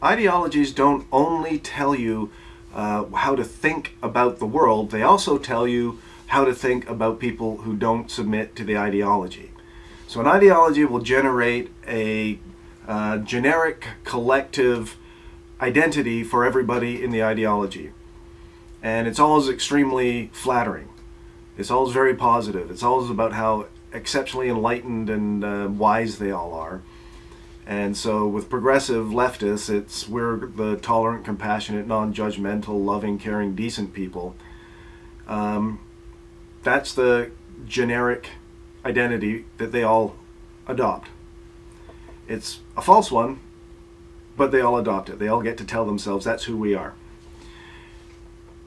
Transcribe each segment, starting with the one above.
ideologies don't only tell you how to think about the world, they also tell you how to think about people who don't submit to the ideology. So an ideology will generate a generic collective identity for everybody in the ideology. And it's always extremely flattering. It's always very positive. It's always about how exceptionally enlightened and wise they all are. And so with progressive leftists, we're the tolerant, compassionate, non-judgmental, loving, caring, decent people. That's the generic identity that they all adopt. It's a false one, but they all adopt it. They all get to tell themselves that's who we are.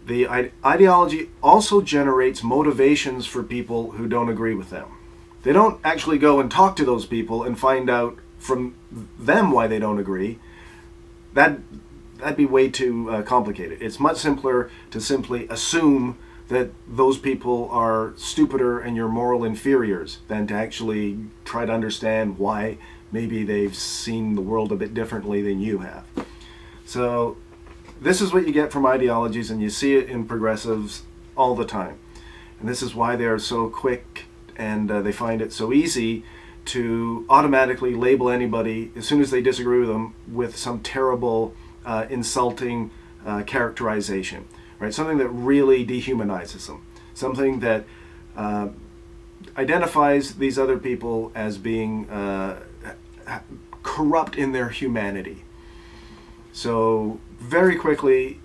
The ideology also generates motivations for people who don't agree with them. They don't actually go and talk to those people and find out from them why they don't agree. That'd be way too complicated. It's much simpler to simply assume that those people are stupider and you're moral inferiors than to actually try to understand why maybe they've seen the world a bit differently than you have. So this is what you get from ideologies, and you see it in progressives all the time. And this is why they are so quick, and they find it so easy to automatically label anybody as soon as they disagree with them with some terrible, insulting characterization, right? Something that really dehumanizes them, something that identifies these other people as being corrupt in their humanity. So very quickly,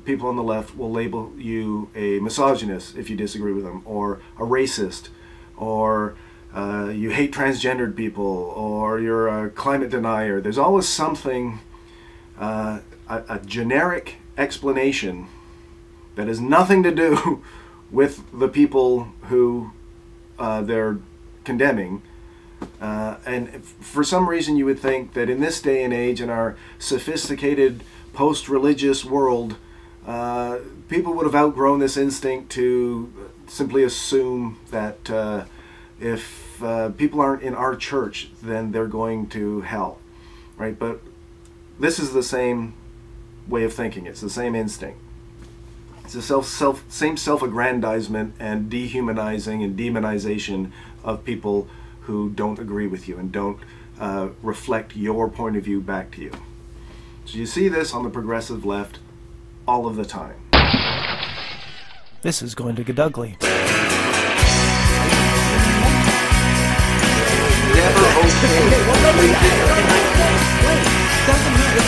people on the left will label you a misogynist if you disagree with them, or a racist, or you hate transgendered people, or you're a climate denier. There's always something, a generic explanation that has nothing to do with the people who they're condemning. And for some reason you would think that in this day and age, in our sophisticated post-religious world, people would have outgrown this instinct to simply assume that if people aren't in our church, then they're going to hell, right? But this is the same way of thinking. It's the same instinct. It's the same self-aggrandizement and dehumanizing and demonization of people who don't agree with you and don't reflect your point of view back to you. So you see this on the progressive left all of the time. This is going to Getugly. Never okay. Wait, doesn't matter.